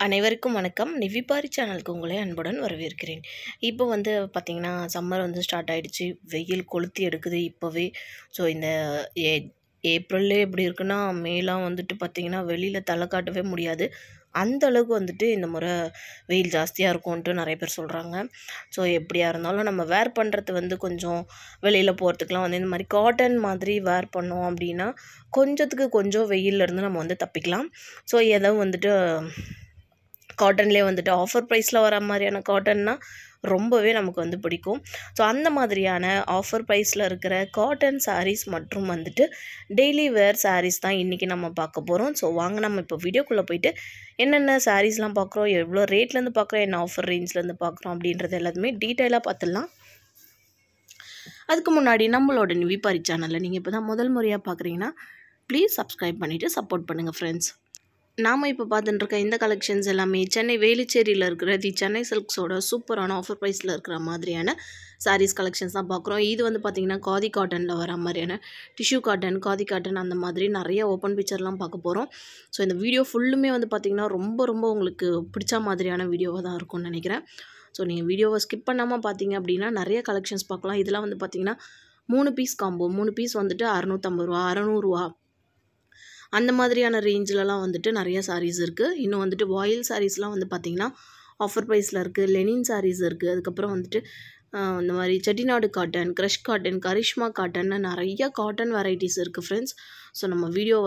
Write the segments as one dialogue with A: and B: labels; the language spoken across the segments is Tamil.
A: அனைவருக்கும் வணக்கம். நிவிபாரி சேனலுக்கு உங்களை அன்புடன் வரவேற்கிறேன். இப்போ பார்த்திங்கன்னா சம்மர் ஸ்டார்ட் ஆகிடுச்சு. வெயில் கொளுத்தி எடுக்குது இப்போவே. ஸோ இந்த ஏ ஏப்ரல்லே எப்படி இருக்குன்னா, மேலாம் பார்த்திங்கன்னா வெளியில் தலை காட்டவே முடியாது. அந்த அளவுக்கு இந்த முறை வெயில் ஜாஸ்தியாக இருக்கும்ன்ட்டு நிறைய பேர் சொல்கிறாங்க. ஸோ எப்படியா இருந்தாலும் நம்ம வேர் பண்ணுறது கொஞ்சம் வெளியில் போகிறதுக்கெலாம் இந்த மாதிரி காட்டன் மாதிரி வேர் பண்ணோம் அப்படின்னா கொஞ்சத்துக்கு கொஞ்சம் வெயிலேருந்து நம்ம தப்பிக்கலாம். ஸோ ஏதோ காட்டன்லேயே ஆஃபர் ப்ரைஸில் வர மாதிரியான காட்டன்னா ரொம்பவே நமக்கு பிடிக்கும். ஸோ அந்த மாதிரியான ஆஃபர் ப்ரைஸில் இருக்கிற காட்டன் சாரீஸ் மற்றும் டெய்லி வேர் சாரீஸ் தான் இன்றைக்கி நம்ம பார்க்க போகிறோம். ஸோ வாங்க நம்ம இப்போ வீடியோக்குள்ளே போயிட்டு என்னென்ன சாரீஸ்லாம் பார்க்குறோம், எவ்வளோ ரேட்லேருந்து பார்க்குறோம், என்ன ஆஃபர் ரேஞ்ச்லேருந்து பார்க்குறோம் அப்படின்றது எல்லாத்துமே டீட்டெயிலாக பார்த்துடலாம். அதுக்கு முன்னாடி நம்மளோட நிவிபாரி சேனலில் நீங்கள் இப்போ தான் முதல் முறையாக பார்க்குறீங்கன்னா ப்ளீஸ் சப்ஸ்கிரைப் பண்ணிவிட்டு சப்போர்ட் பண்ணுங்கள் ஃப்ரெண்ட்ஸ். நாம் இப்போ பார்த்துட்டுருக்க இந்த கலெக்ஷன்ஸ் எல்லாமே சென்னை வேலுச்சேரியில் இருக்கிற தி சென்னை சில்க்ஸோட சூப்பரான ஆஃபர் ப்ரைஸில் இருக்கிற மாதிரியான சாரீஸ் கலெக்ஷன்ஸ் தான் பார்க்குறோம். இது பார்த்திங்கன்னா காதி காட்டனில் வர மாதிரியான டிஷ்யூ காட்டன், காதி காட்டன் அந்த மாதிரி நிறைய ஓப்பன் பிக்சர்லாம் பார்க்க போகிறோம். ஸோ இந்த வீடியோ ஃபுல்லுமே பார்த்திங்கன்னா ரொம்ப உங்களுக்கு பிடிச்ச மாதிரியான வீடியோவாக தான் இருக்கும்னு நினைக்கிறேன். ஸோ நீங்கள் வீடியோவை ஸ்கிப் பண்ணாமல் பார்த்தீங்க அப்படின்னா நிறைய கலெக்ஷன்ஸ் பார்க்கலாம். இதெல்லாம் பார்த்திங்கன்னா 3 பீஸ் காம்போ, 3 பீஸ் 650 ரூபா, 600 ரூபா அந்த மாதிரியான ரேஞ்சிலலாம் நிறைய சாரீஸ் இருக்குது. இன்னும் வாயில் சாரீஸ்லாம் பார்த்திங்கன்னா ஆஃபர் ப்ரைஸில் இருக்குது. லெனின் சாரீஸ் இருக்குது. அதுக்கப்புறம் இந்த மாதிரி Chettinad cotton, crush cotton, Karishma காட்டன்னு நிறைய காட்டன் வெரைட்டிஸ் இருக்குது ஃப்ரெண்ட்ஸ். ஸோ நம்ம வீடியோ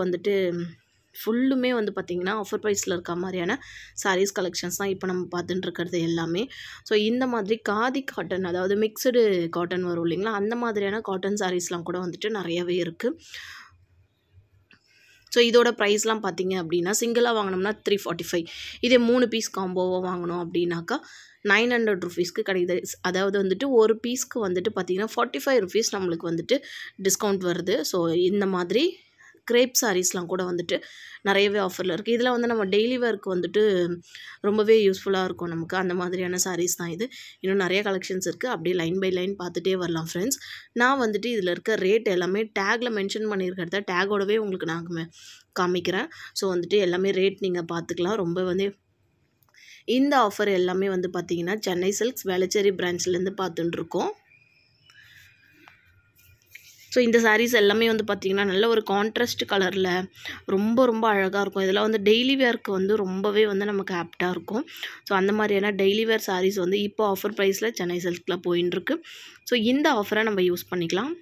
A: ஃபுல்லுமே பார்த்திங்கன்னா ஆஃபர் ப்ரைஸில் இருக்க மாதிரியான சாரீஸ் கலெக்ஷன்ஸ் தான் இப்போ நம்ம பார்த்துட்டு இருக்கிறது எல்லாமே. ஸோ இந்த மாதிரி காதி காட்டன், அதாவது மிக்சடு காட்டன் வரும் இல்லைங்களா, அந்த மாதிரியான காட்டன் சாரீஸ்லாம் கூட நிறையவே இருக்குது. ஸோ இதோட ப்ரைஸ்லாம் பார்த்திங்க அப்படின்னா சிங்கிளாக வாங்கினோம்னா 345. இதே 3 பீஸ் காம்போவாக வாங்கினோம் அப்படின்னாக்கா 900 ருபீஸ்க்கு கிடைக்குது. அதாவது ஒரு பீஸ்க்கு பார்த்திங்கன்னா 45 ருபீஸ் நம்மளுக்கு டிஸ்கவுண்ட் வருது. ஸோ இந்த மாதிரி கிரேப் சாரீஸ்லாம் கூட நிறையவே ஆஃபரில் இருக்குது. இதில் நம்ம டெய்லி வேர்க்கு ரொம்பவே யூஸ்ஃபுல்லாக இருக்கும் நமக்கு. அந்த மாதிரியான சாரீஸ் தான் இது. இன்னும் நிறைய கலெக்ஷன்ஸ் இருக்குது. அப்படியே லைன் பை லைன் பார்த்துட்டே வரலாம் ஃப்ரெண்ட்ஸ். நான் இதில் இருக்க ரேட் எல்லாமே டேக்கில் மென்ஷன் பண்ணியிருக்கிறத டேகோடவே உங்களுக்கு நாங்கள் காமிக்கிறேன். ஸோ எல்லாமே ரேட் நீங்கள் பார்த்துக்கலாம். ரொம்ப இந்த ஆஃபர் எல்லாமே பார்த்திங்கன்னா சென்னை சில்க்ஸ் வேளச்சேரி பிரான்ச்லேருந்து பார்த்துட்டுருக்கோம். ஸோ இந்த சாரீஸ் எல்லாமே பார்த்திங்கன்னா நல்ல ஒரு கான்ட்ராஸ்ட் கலரில் ரொம்ப அழகாக இருக்கும். இதெல்லாம் டெய்லி வேர்க்கு ரொம்பவே நமக்கு ஆப்டாக இருக்கும். ஸோ அந்த மாதிரியான டெய்லி வேர் சாரீஸ் இப்போ ஆஃபர் ப்ரைஸில் சென்னை சில்கில் போயின்னு இருக்கு. ஸோ இந்த ஆஃபரை நம்ம யூஸ் பண்ணிக்கலாம்.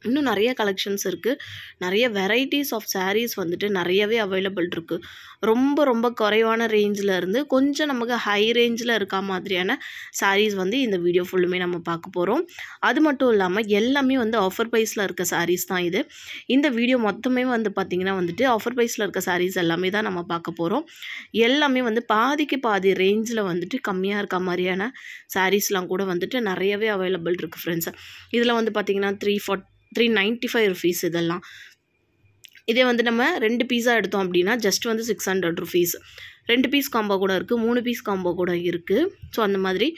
A: இன்னும் நிறைய கலெக்ஷன்ஸ் இருக்குது. நிறைய வெரைட்டிஸ் ஆஃப் சாரீஸ் நிறையவே அவைலபிள் இருக்குது. ரொம்ப குறைவான ரேஞ்சில் இருந்து கொஞ்சம் நமக்கு ஹை ரேஞ்சில் இருக்க மாதிரியான சாரீஸ் இந்த வீடியோ ஃபுல்லுமே நம்ம பார்க்க போகிறோம். அது மட்டும் இல்லாமல் எல்லாமே ஆஃபர் ப்ரைஸில் இருக்க சாரீஸ் தான் இது. இந்த வீடியோ மொத்தமே பார்த்திங்கன்னா ஆஃபர் ப்ரைஸில் இருக்க சாரீஸ் எல்லாமே தான் நம்ம பார்க்க போகிறோம். எல்லாமே பாதிக்கு பாதி ரேஞ்சில் கம்மியாக இருக்க மாதிரியான சாரீஸ்லாம் கூட நிறையவே அவைலபிள் இருக்குது ஃப்ரெண்ட்ஸ். இதில் பார்த்திங்கன்னா 395 ருபீஸ் இதெல்லாம். இதே நம்ம 2 பீஸாக எடுத்தோம் அப்படின்னா ஜஸ்ட் 600 ருபீஸ். 2 பீஸ் காம்போ கூட இருக்குது, 3 பீஸ் காம்போ கூட இருக்குது. ஸோ அந்த மாதிரி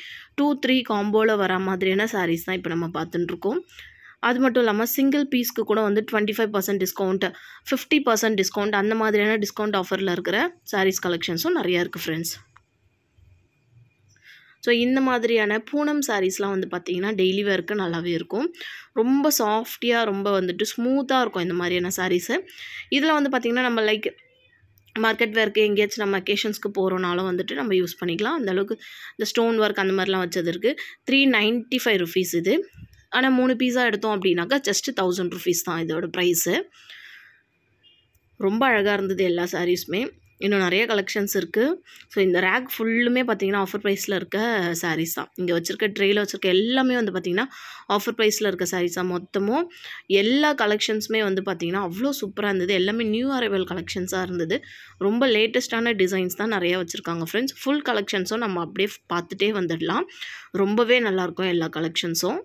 A: 2-3 காம்போவில் வர மாதிரியான சாரீஸ் தான் இப்போ நம்ம பார்த்துட்டுருக்கோம். அது மட்டும் இல்லாமல் சிங்கிள் பீஸ்க்கு கூட 25% டிஸ்கவுண்ட், 50% டிஸ்கவுண்ட் அந்த மாதிரியான டிஸ்கவுண்ட் ஆஃபரில் இருக்கிற சாரீஸ் கலெக்ஷன்ஸும் நிறையா இருக்குது ஃப்ரெண்ட்ஸ். ஸோ இந்த மாதிரியான பூனம் சாரீஸ்லாம் பார்த்திங்கன்னா டெய்லி வேர்க்கு நல்லாவே இருக்கும். ரொம்ப சாஃப்டியாக ரொம்ப ஸ்மூத்தாக இருக்கும் இந்த மாதிரியான சாரீஸு. இதில் பார்த்திங்கன்னா நம்ம லைக் மார்க்கெட் வேர்க்கு எங்கேயாச்சும் நம்ம அக்கேஷன்ஸ்க்கு போகிறோனாலும் நம்ம யூஸ் பண்ணிக்கலாம். அந்தளவுக்கு இந்த ஸ்டோன் ஒர்க் அந்த மாதிரிலாம் வச்சது இருக்குது. 395 ருபீஸ் இது. ஆனால் 3 பீஸாக எடுத்தோம் அப்படின்னாக்கா ஜஸ்ட் 1000 ருபீஸ் தான் இதோட ப்ரைஸு. ரொம்ப அழகாக இருந்தது எல்லா சாரீஸுமே. இன்னும் நிறைய கலெக்ஷன்ஸ் இருக்குது. ஸோ இந்த ரேக் ஃபுல்லுமே பார்த்திங்கன்னா ஆஃபர் ப்ரைஸில் இருக்க சாரீஸ் தான். இங்கே வச்சுருக்க ட்ரெயில் வச்சுருக்க எல்லாமே பார்த்திங்கன்னா ஆஃபர் ப்ரைஸில் இருக்க சாரீஸ் தான். மொத்தமும் எல்லா கலெக்ஷன்ஸுமே பார்த்திங்கன்னா அவ்வளோ சூப்பராக இருந்தது. எல்லாமே நியூ அரைவல் கலெக்ஷன்ஸாக இருந்தது. ரொம்ப லேட்டஸ்ட்டான டிசைன்ஸ் தான் நிறையா வச்சுருக்காங்க ஃப்ரெண்ட்ஸ். ஃபுல் கலெக்ஷன்ஸும் நம்ம அப்படியே பார்த்துட்டே வந்துடலாம். ரொம்பவே நல்லாயிருக்கும் எல்லா கலெக்ஷன்ஸும்.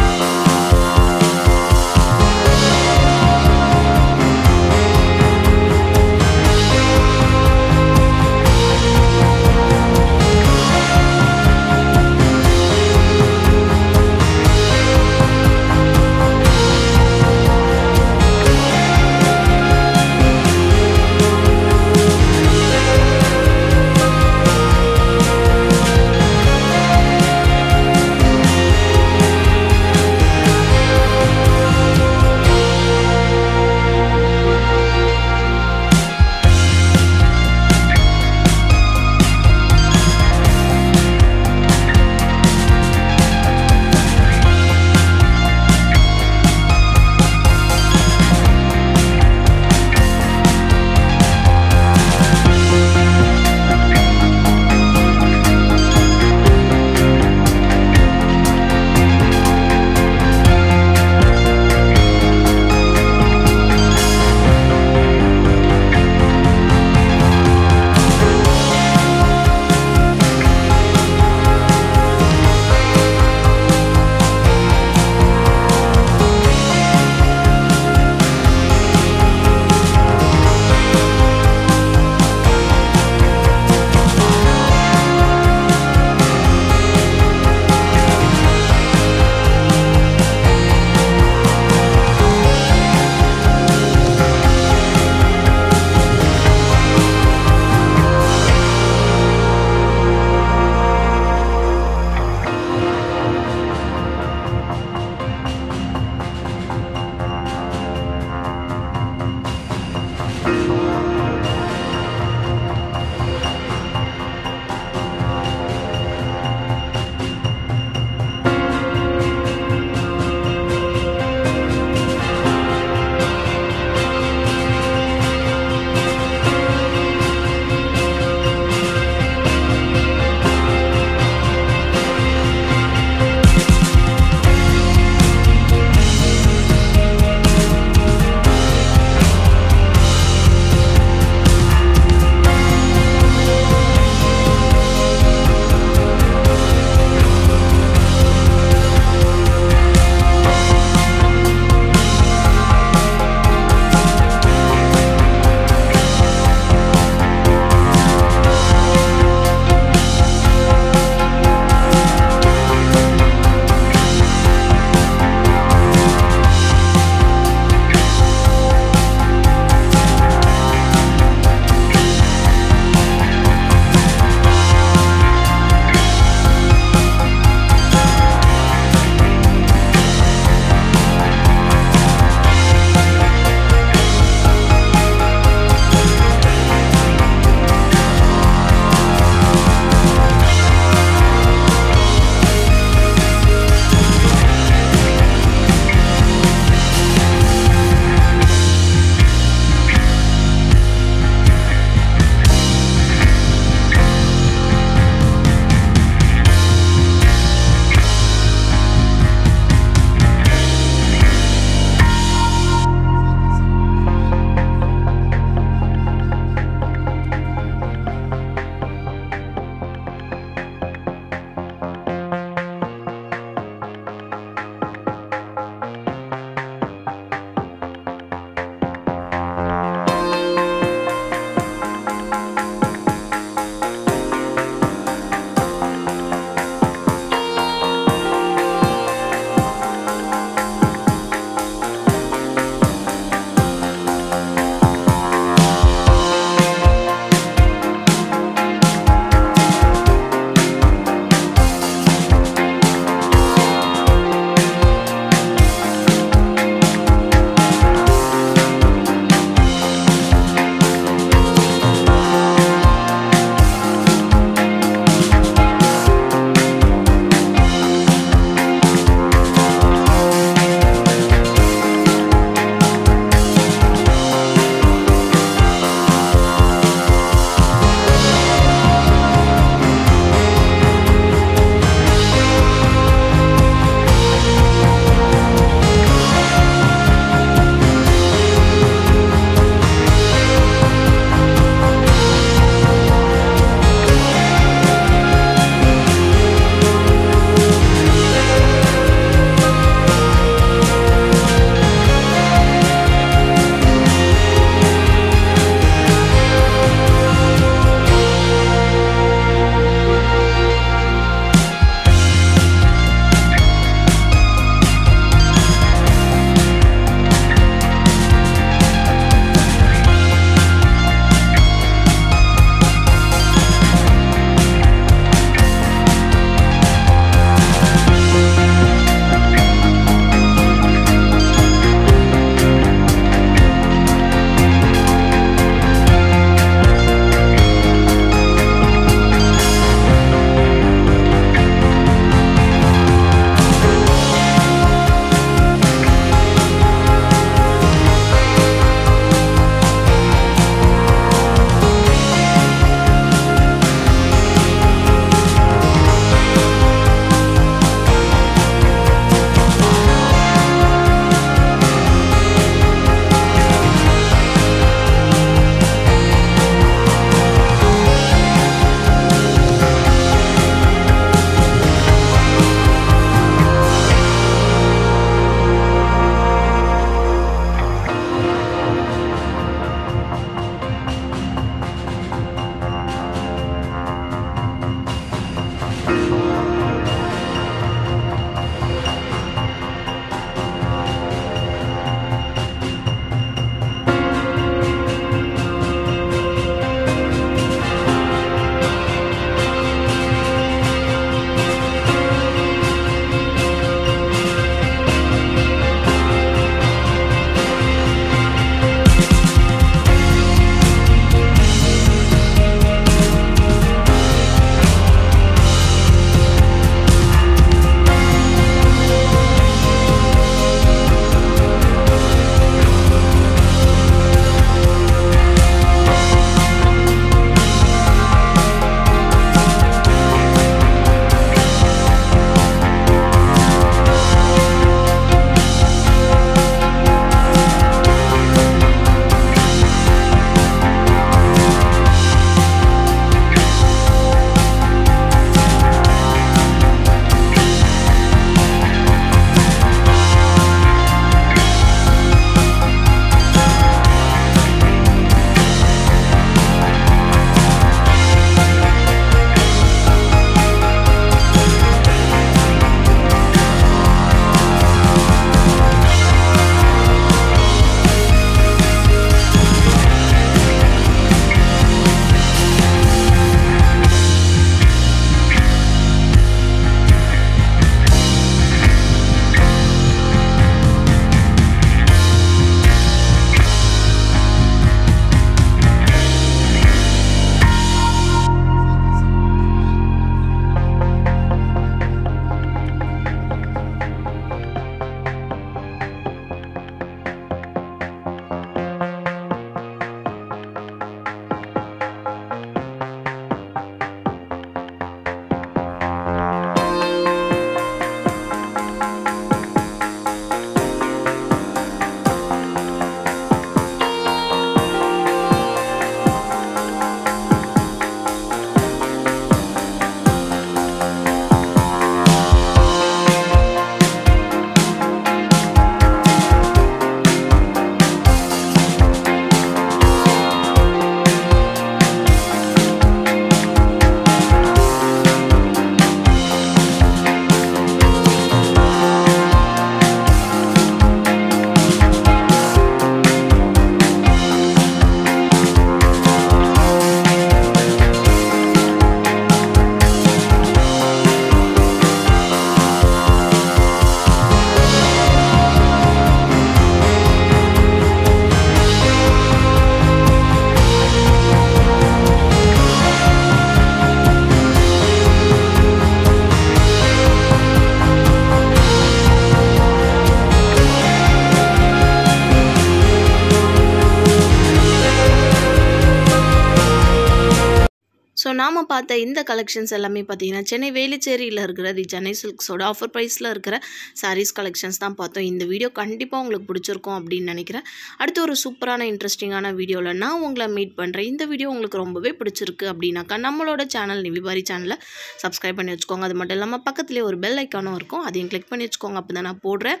A: நாம் பார்த்த இந்த கலெக்ஷன்ஸ் எல்லாமே பார்த்தீங்கன்னா சென்னை வேலுச்சேரியில் இருக்கிற தி சென்னை சில்க்ஸோட ஆஃபர் ப்ரைஸில் இருக்கிற சாரீஸ் கலெக்ஷன்ஸ் தான் பார்த்தோம். இந்த வீடியோ கண்டிப்பாக உங்களுக்கு பிடிச்சிருக்கும் அப்படின்னு நினைக்கிறேன். அடுத்து ஒரு சூப்பரான இன்ட்ரெஸ்டிங்கான வீடியோவில் நான் உங்களை மீட் பண்ணுறேன். இந்த வீடியோ உங்களுக்கு ரொம்பவே பிடிச்சிருக்கு அப்படின்னாக்கா நம்மளோட சேனல் நிவிபாரி சேனலை சப்ஸ்கிரைப் பண்ணி வச்சுக்கோங்க. அது மட்டும் இல்லாமல் பக்கத்துலேயே ஒரு பெல் ஐக்கானும் இருக்கும், அதையும் கிளிக் பண்ணி வச்சுக்கோங்க. அப்போ தான் நான் போடுறேன்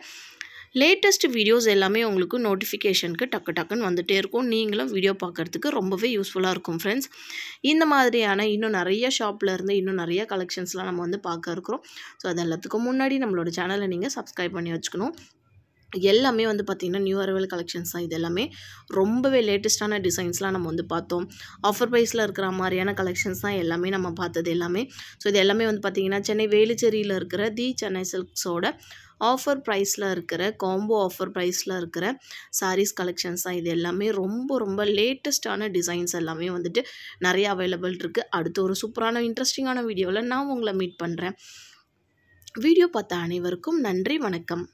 A: லேட்டஸ்ட் வீடியோஸ் எல்லாமே உங்களுக்கு நோட்டிஃபிகேஷனுக்கு டக்குன்னு வந்துகிட்டே இருக்கும். நீங்களும் வீடியோ பார்க்குறதுக்கு ரொம்பவே யூஸ்ஃபுல்லாக இருக்கும் ஃப்ரெண்ட்ஸ். இந்த மாதிரியான இன்னும் நிறைய ஷாப்பில் இருந்து இன்னும் நிறைய கலெக்ஷன்ஸ்லாம் நம்ம வந்து பார்க்க இருக்கிறோம். ஸோ அது எல்லாத்துக்கும் முன்னாடி நம்மளோட சேனலை நீங்கள் சப்ஸ்கிரைப் பண்ணி வச்சுக்கணும். எல்லாமே வந்து பார்த்திங்கன்னா நியூ அரைவல் கலெக்ஷன்ஸ் தான். இது எல்லாமே ரொம்பவே லேட்டஸ்ட்டான டிசைன்ஸ்லாம் நம்ம வந்து பார்த்தோம். ஆஃபர் ப்ரைஸில் இருக்கிற மாதிரியான கலெக்ஷன்ஸ் தான் எல்லாமே நம்ம பார்த்தது எல்லாமே. ஸோ இது எல்லாமே வந்து பார்த்திங்கன்னா சென்னை வேலுச்சேரியில் இருக்கிற தி சென்னை சில்க்ஸோட ஆஃபர் ப்ரைஸில் இருக்கிற காம்போ ஆஃபர் ப்ரைஸில் இருக்கிற சாரீஸ் கலெக்ஷன்ஸ் தான். இது எல்லாமே ரொம்ப லேட்டஸ்ட்டான டிசைன்ஸ் எல்லாமே வந்துட்டு நிறைய அவைலபிள் இருக்குது. அடுத்து ஒரு சூப்பரான இன்ட்ரெஸ்டிங்கான வீடியோவில் நான் உங்களை மீட் பண்ணுறேன். வீடியோ பார்த்த அனைவருக்கும் நன்றி, வணக்கம்.